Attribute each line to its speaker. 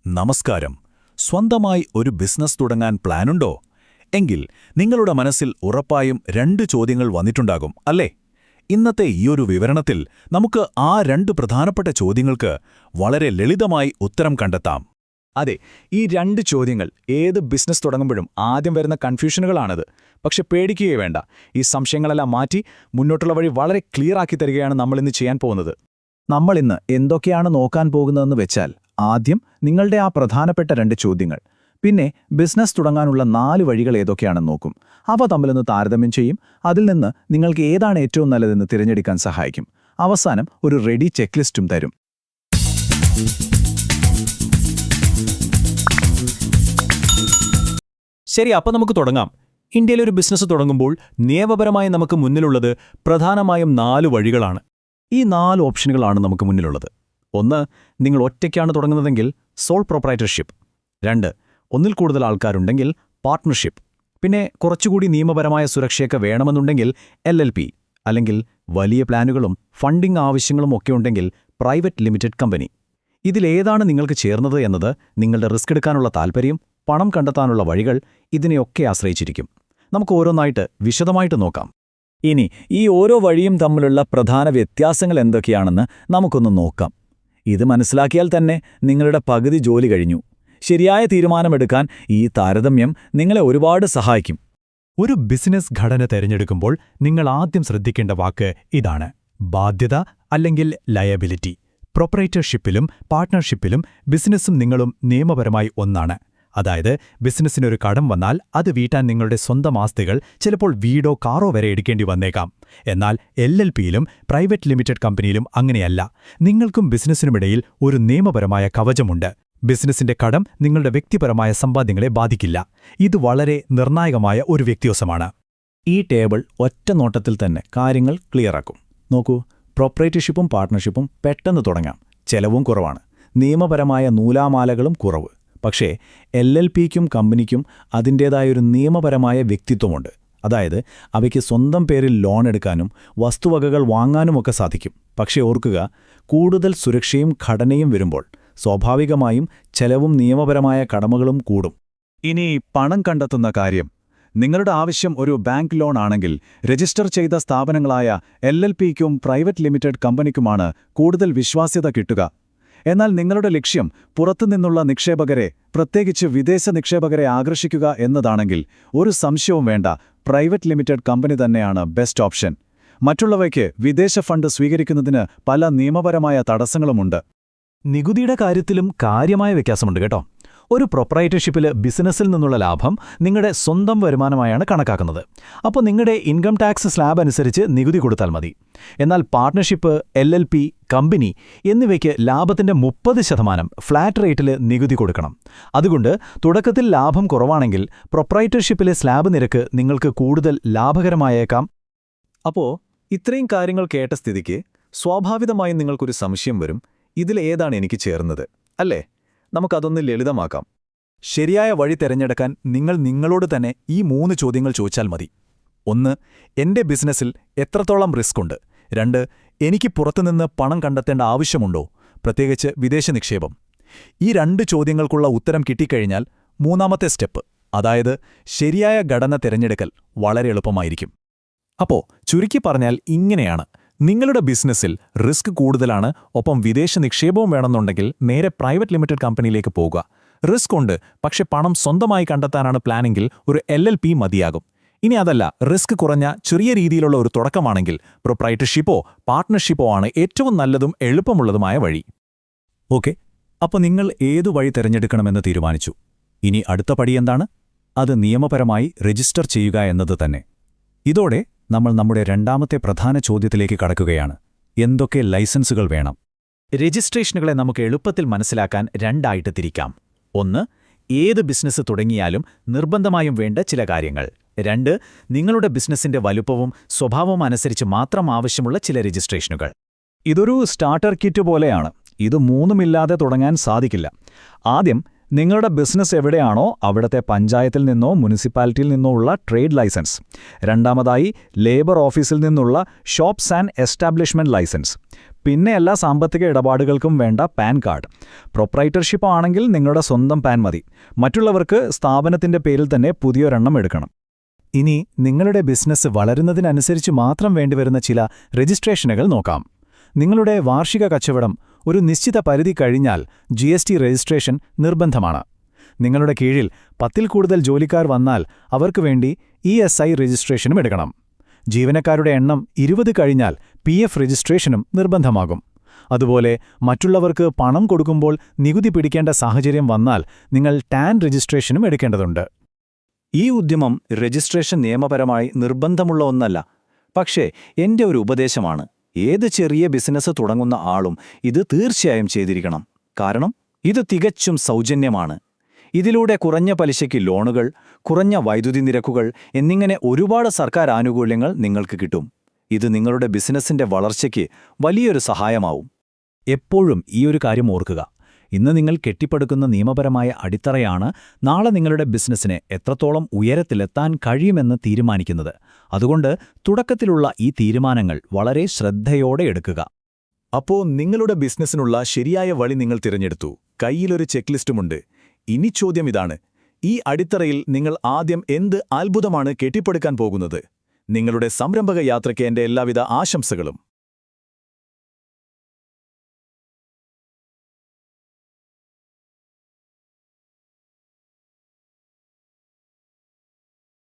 Speaker 1: നമസ്കാരം. സ്വന്തമായി ഒരു ബിസിനസ് തുടങ്ങാൻ പ്ലാനുണ്ടോ? എങ്കിൽ നിങ്ങളുടെ മനസ്സിൽ ഉറപ്പായും 2 ചോദ്യങ്ങൾ വന്നിട്ടുണ്ടാകും, അല്ലേ? ഇന്നത്തെ ഈയൊരു വിവരണത്തിൽ നമുക്ക് ആ 2 പ്രധാനപ്പെട്ട ചോദ്യങ്ങൾക്ക് വളരെ ലളിതമായി ഉത്തരം കണ്ടെത്താം.
Speaker 2: അതെ, ഈ 2 ചോദ്യങ്ങൾ ഏത് ബിസിനസ് തുടങ്ങുമ്പോഴും ആദ്യം വരുന്ന കൺഫ്യൂഷനുകളാണത്. പക്ഷെ പേടിക്കുകയേ വേണ്ട. ഈ സംശയങ്ങളെല്ലാം മാറ്റി മുന്നോട്ടുള്ള വഴി വളരെ ക്ലിയർ ആക്കി തരികയാണ് നമ്മളിന്ന് ചെയ്യാൻ പോകുന്നത്. നമ്മളിന്ന് എന്തൊക്കെയാണ് നോക്കാൻ പോകുന്നതെന്ന് വെച്ചാൽ, ആദ്യം നിങ്ങളുടെ ആ പ്രധാനപ്പെട്ട 2 ചോദ്യങ്ങൾ, പിന്നെ ബിസിനസ് തുടങ്ങാനുള്ള 4 വഴികൾ ഏതൊക്കെയാണെന്ന് നോക്കും. അവ തമ്മിലൊന്ന് താരതമ്യം ചെയ്യും. അതിൽ നിന്ന് നിങ്ങൾക്ക് ഏതാണ് ഏറ്റവും നല്ലതെന്ന് തിരഞ്ഞെടുക്കാൻ സഹായിക്കും. അവസാനം ഒരു റെഡി ചെക്ക് ലിസ്റ്റും തരും.
Speaker 3: ശരി, അപ്പോൾ നമുക്ക് തുടങ്ങാം. ഇന്ത്യയിലൊരു ബിസിനസ് തുടങ്ങുമ്പോൾ നിയമപരമായി നമുക്ക് മുന്നിലുള്ളത് പ്രധാനമായും 4 വഴികളാണ്.
Speaker 2: ഈ 4 ഓപ്ഷനുകളാണ് നമുക്ക് മുന്നിലുള്ളത്. 1, നിങ്ങൾ ഒറ്റയ്ക്കാണ് തുടങ്ങുന്നതെങ്കിൽ സോൾ പ്രൊപ്രൈറ്റർഷിപ്പ്. 2, ഒന്നിൽ കൂടുതൽ ആൾക്കാരുണ്ടെങ്കിൽ പാർട്ട്ണർഷിപ്പ്. പിന്നെ കുറച്ചുകൂടി നിയമപരമായ സുരക്ഷയൊക്കെ വേണമെന്നുണ്ടെങ്കിൽ LLP, അല്ലെങ്കിൽ വലിയ പ്ലാനുകളും ഫണ്ടിംഗ് ആവശ്യങ്ങളും ഒക്കെ ഉണ്ടെങ്കിൽ പ്രൈവറ്റ് ലിമിറ്റഡ് കമ്പനി. ഇതിലേതാണ് നിങ്ങൾക്ക് ചേർന്നത് എന്നത് നിങ്ങളുടെ റിസ്ക് എടുക്കാനുള്ള താൽപ്പര്യം, പണം കണ്ടെത്താനുള്ള വഴികൾ, ഇതിനെയൊക്കെ ആശ്രയിച്ചിരിക്കും. നമുക്ക് ഓരോന്നായിട്ട് വിശദമായിട്ട് നോക്കാം. ഇനി ഈ ഓരോ വഴിയും തമ്മിലുള്ള പ്രധാന വ്യത്യാസങ്ങൾ എന്തൊക്കെയാണെന്ന് നമുക്കൊന്ന് നോക്കാം. ഇത് മനസ്സിലാക്കിയാൽ തന്നെ നിങ്ങളുടെ പകുതി ജോലി കഴിഞ്ഞു. ശരിയായ തീരുമാനമെടുക്കാൻ ഈ താരതമ്യം നിങ്ങളെ ഒരുപാട് സഹായിക്കും.
Speaker 3: ഒരു ബിസിനസ് ഘടന തിരഞ്ഞെടുക്കുമ്പോൾ നിങ്ങൾ ആദ്യം ശ്രദ്ധിക്കേണ്ട വാക്ക് ഇതാണ്: ബാധ്യത അല്ലെങ്കിൽ ലയബിലിറ്റി. പ്രൊപ്രൈറ്റർഷിപ്പിലും പാർട്ട്ണർഷിപ്പിലും ബിസിനസ്സും നിങ്ങളും നിയമപരമായി ഒന്നാണ്. അതായത് ബിസിനസ്സിനൊരു കടം വന്നാൽ അത് വീട്ടാൻ നിങ്ങളുടെ സ്വന്തം ആസ്തികൾ, ചിലപ്പോൾ വീടോ കാറോ വരെ എടുക്കേണ്ടി വന്നേക്കാം. എന്നാൽ LLPയിലും പ്രൈവറ്റ് ലിമിറ്റഡ് കമ്പനിയിലും അങ്ങനെയല്ല. നിങ്ങൾക്കും ബിസിനസ്സിനുമിടയിൽ ഒരു നിയമപരമായ കവചമുണ്ട്. ബിസിനസ്സിന്റെ കടം നിങ്ങളുടെ വ്യക്തിപരമായ സമ്പാദ്യങ്ങളെ ബാധിക്കില്ല. ഇത് വളരെ നിർണായകമായ ഒരു വ്യത്യാസമാണ്.
Speaker 2: ഈ ടേബിൾ ഒറ്റ നോട്ടത്തിൽ തന്നെ കാര്യങ്ങൾ ക്ലിയറാക്കും. നോക്കൂ, പ്രൊപ്രൈറ്റർഷിപ്പും പാർട്ട്ണർഷിപ്പും പെട്ടെന്ന് തുടങ്ങാം. ചെലവും കുറവാണ്. നിയമപരമായ നൂലാമാലകളും കുറവ്. പക്ഷേ LLPയ്ക്കും കമ്പനിക്കും അതിൻ്റേതായൊരു നിയമപരമായ വ്യക്തിത്വമുണ്ട്. അതായത് അവയ്ക്ക് സ്വന്തം പേരിൽ ലോൺ എടുക്കാനും വസ്തുവകകൾ വാങ്ങാനുമൊക്കെ സാധിക്കും. പക്ഷേ ഓർക്കുക, കൂടുതൽ സുരക്ഷയും ഘടനയും വരുമ്പോൾ സ്വാഭാവികമായും ചെലവും നിയമപരമായ കടമകളും കൂടും. ഇനി പണം കണ്ടെത്തുന്ന കാര്യം. നിങ്ങളുടെ ആവശ്യം ഒരു ബാങ്ക് ലോൺ ആണെങ്കിൽ രജിസ്റ്റർ ചെയ്ത സ്ഥാപനങ്ങളായ LLPയ്ക്കും പ്രൈവറ്റ് ലിമിറ്റഡ് കമ്പനിക്കുമാണ് കൂടുതൽ വിശ്വാസ്യത കിട്ടുക. എന്നാൽ നിങ്ങളുടെ ലക്ഷ്യം പുറത്തുനിന്നുള്ള നിക്ഷേപകരെ, പ്രത്യേകിച്ച് വിദേശ നിക്ഷേപകരെ ആകർഷിക്കുക എന്നതാണെങ്കിൽ ഒരു സംശയവും വേണ്ട, പ്രൈവറ്റ് ലിമിറ്റഡ് കമ്പനി തന്നെയാണ് ബെസ്റ്റ് ഓപ്ഷൻ. മറ്റുള്ളവയ്ക്ക് വിദേശ ഫണ്ട് സ്വീകരിക്കുന്നതിന് പല നിയമപരമായ തടസ്സങ്ങളുമുണ്ട്.
Speaker 3: നികുതിയുടെ കാര്യത്തിലും കാര്യമായ വ്യത്യാസമുണ്ട് കേട്ടോ. ഒരു പ്രൊപ്രൈറ്റർഷിപ്പിൽ ബിസിനസ്സിൽ നിന്നുള്ള ലാഭം നിങ്ങളുടെ സ്വന്തം വരുമാനമായാണ് കണക്കാക്കുന്നത്. അപ്പോൾ നിങ്ങളുടെ ഇൻകം ടാക്സ് സ്ലാബ് അനുസരിച്ച് നികുതി കൊടുത്താൽ മതി. എന്നാൽ പാർട്ട്ണർഷിപ്പ്, LLP, കമ്പനി എന്നിവയ്ക്ക് ലാഭത്തിന്റെ 30% ഫ്ലാറ്റ് റേറ്റിൽ നികുതി കൊടുക്കണം. അതുകൊണ്ട് തുടക്കത്തിൽ ലാഭം കുറവാണെങ്കിൽ പ്രൊപ്രൈറ്റർഷിപ്പിലെ സ്ലാബ് നിരക്ക് നിങ്ങൾക്ക് കൂടുതൽ ലാഭകരമായേക്കാം.
Speaker 2: അപ്പോൾ ഇത്രയും കാര്യങ്ങൾ കേട്ട സ്ഥിതിക്ക് സ്വാഭാവികമായും നിങ്ങൾക്കൊരു സംശയം വരും, ഇതിലേതാണ് എനിക്ക് ചേർന്നത്, അല്ലേ? നമുക്കതൊന്ന് ലളിതമാക്കാം.
Speaker 1: ശരിയായ വഴി തിരഞ്ഞെടുക്കാൻ നിങ്ങൾ നിങ്ങളോട് തന്നെ ഈ 3 ചോദ്യങ്ങൾ ചോദിച്ചാൽ മതി. 1, എന്റെ ബിസിനസ്സിൽ എത്രത്തോളം റിസ്ക് ഉണ്ട്? 2, എനിക്ക് പുറത്തുനിന്ന് പണം കണ്ടെത്തേണ്ട ആവശ്യമുണ്ടോ, പ്രത്യേകിച്ച് വിദേശ നിക്ഷേപം? ഈ 2 ചോദ്യങ്ങൾക്കുള്ള ഉത്തരം കിട്ടിക്കഴിഞ്ഞാൽ 3ാമത്തെ സ്റ്റെപ്പ്, അതായത് ശരിയായ ഘടന തിരഞ്ഞെടുക്കൽ, വളരെ എളുപ്പമായിരിക്കും. അപ്പോൾ ചുരുക്കി പറഞ്ഞാൽ ഇങ്ങനെയാണ്: നിങ്ങളുടെ ബിസിനസ്സിൽ റിസ്ക് കൂടുതലാണ്, ഒപ്പം വിദേശ നിക്ഷേപവും വേണമെന്നുണ്ടെങ്കിൽ നേരെ പ്രൈവറ്റ് ലിമിറ്റഡ് കമ്പനിയിലേക്ക് പോകുക. റിസ്ക് ഉണ്ട്, പക്ഷെ പണം സ്വന്തമായി കണ്ടെത്താനാണ് പ്ലാനെങ്കിൽ ഒരു LLP മതിയാകും. ഇനി അതല്ല, റിസ്ക് കുറഞ്ഞ ചെറിയ രീതിയിലുള്ള ഒരു തുടക്കമാണെങ്കിൽ പ്രൊപ്രൈറ്റർഷിപ്പോ പാർട്ട്ണർഷിപ്പോ ആണ് ഏറ്റവും നല്ലതും എളുപ്പമുള്ളതുമായ വഴി. ഓക്കെ, അപ്പോൾ നിങ്ങൾ ഏതു വഴി തിരഞ്ഞെടുക്കണമെന്ന് തീരുമാനിച്ചു. ഇനി അടുത്ത പടി എന്താണ്? അത് നിയമപരമായി രജിസ്റ്റർ ചെയ്യുക എന്നത് തന്നെ. ഇതോടെ നമ്മൾ നമ്മുടെ 2ാമത്തെ പ്രധാന ചോദ്യത്തിലേക്ക് കടക്കുകയാണ്: എന്തൊക്കെ ലൈസൻസുകൾ വേണം?
Speaker 2: രജിസ്ട്രേഷനുകളെ നമുക്ക് എളുപ്പത്തിൽ മനസ്സിലാക്കാൻ 2 ആയിട്ട് തിരിക്കാം. 1, ഏത് ബിസിനസ് തുടങ്ങിയാലും നിർബന്ധമായും വേണ്ട ചില കാര്യങ്ങൾ. 2, നിങ്ങളുടെ ബിസിനസ്സിന്റെ വലുപ്പവും സ്വഭാവവും അനുസരിച്ച് മാത്രം ആവശ്യമുള്ള ചില രജിസ്ട്രേഷനുകൾ. ഇതൊരു സ്റ്റാർട്ടർ കിറ്റ് പോലെയാണ്. ഇത് 3ഉമില്ലാതെ തുടങ്ങാൻ സാധിക്കില്ല. ആദ്യം നിങ്ങളുടെ ബിസിനസ് എവിടെയാണോ അവിടത്തെ പഞ്ചായത്തിൽ നിന്നോ മുനിസിപ്പാലിറ്റിയിൽ നിന്നോ ഉള്ള ട്രേഡ് ലൈസൻസ്. രണ്ടാമതായി ലേബർ ഓഫീസിൽ നിന്നുള്ള ഷോപ്സ് ആൻഡ് എസ്റ്റാബ്ലിഷ്മെന്റ് ലൈസൻസ്. പിന്നെ എല്ലാ സാമ്പത്തിക ഇടപാടുകൾക്കും വേണ്ട പാൻ കാർഡ്. പ്രൊപ്രൈറ്റർഷിപ്പ് ആണെങ്കിൽ നിങ്ങളുടെ സ്വന്തം പാൻ മതി. മറ്റുള്ളവർക്ക് സ്ഥാപനത്തിന്റെ പേരിൽ തന്നെ പുതിയൊരെണ്ണം എടുക്കണം.
Speaker 1: ഇനി നിങ്ങളുടെ ബിസിനസ് വളരുന്നതിനനുസരിച്ച് മാത്രം വേണ്ടിവരുന്ന ചില രജിസ്ട്രേഷനുകൾ നോക്കാം. നിങ്ങളുടെ വാർഷിക കച്ചവടം ഒരു നിശ്ചിത പരിധി കഴിഞ്ഞാൽ GST രജിസ്ട്രേഷൻ നിർബന്ധമാണ്. നിങ്ങളുടെ കീഴിൽ 10ൽ കൂടുതൽ ജോലിക്കാർ വന്നാൽ അവർക്ക് വേണ്ടി ESI രജിസ്ട്രേഷനും എടുക്കണം. ജീവനക്കാരുടെ എണ്ണം 20 കഴിഞ്ഞാൽ PF രജിസ്ട്രേഷനും നിർബന്ധമാകും. അതുപോലെ മറ്റുള്ളവർക്ക് പണം കൊടുക്കുമ്പോൾ നികുതി പിടിക്കേണ്ട സാഹചര്യം വന്നാൽ നിങ്ങൾ TAN രജിസ്ട്രേഷനും എടുക്കേണ്ടതുണ്ട്.
Speaker 2: ഈ ഉദ്യമം രജിസ്ട്രേഷൻ നിയമപരമായി നിർബന്ധമുള്ള ഒന്നല്ല. പക്ഷേ എന്റെ ഒരു ഉപദേശമാണ്, ഏത് ചെറിയ ബിസിനസ് തുടങ്ങുന്ന ആളും ഇത് തീർച്ചയായും ചെയ്തിരിക്കണം. കാരണം ഇത് തികച്ചും സൗജന്യമാണ്. ഇതിലൂടെ കുറഞ്ഞ പലിശയ്ക്ക് ലോണുകൾ, കുറഞ്ഞ വൈദ്യുതി നിരക്കുകൾ എന്നിങ്ങനെ ഒരുപാട് സർക്കാർ ആനുകൂല്യങ്ങൾ നിങ്ങൾക്ക് കിട്ടും. ഇത് നിങ്ങളുടെ ബിസിനസ്സിന്റെ വളർച്ചയ്ക്ക് വലിയൊരു സഹായമാവും. എപ്പോഴും ഈ ഒരു കാര്യം ഓർക്കുക, ഇന്ന് നിങ്ങൾ കെട്ടിപ്പടുക്കുന്ന നിയമപരമായ അടിത്തറയാണ് നാളെ നിങ്ങളുടെ ബിസിനസ്സിനെ എത്രത്തോളം ഉയരത്തിലെത്താൻ കഴിയുമെന്ന് തീരുമാനിക്കുന്നത്. അതുകൊണ്ട് തുടക്കത്തിലുള്ള ഈ തീരുമാനങ്ങൾ വളരെ ശ്രദ്ധയോടെ എടുക്കുക.
Speaker 1: അപ്പോ നിങ്ങളുടെ ബിസിനസ്സിനുള്ള ശരിയായ വഴി നിങ്ങൾ തിരഞ്ഞെടുത്തു. കയ്യിലൊരു ചെക്ക്ലിസ്റ്റുമുണ്ട്. ഇനി ചോദ്യം ഇതാണ്: ഈ അടിത്തറയിൽ നിങ്ങൾ ആദ്യം എന്ത് അത്ഭുതമാണ് കെട്ടിപ്പടുക്കാൻ പോകുന്നത്? നിങ്ങളുടെ സംരംഭക യാത്രയ്ക്ക് എന്റെ എല്ലാവിധ ആശംസകളും.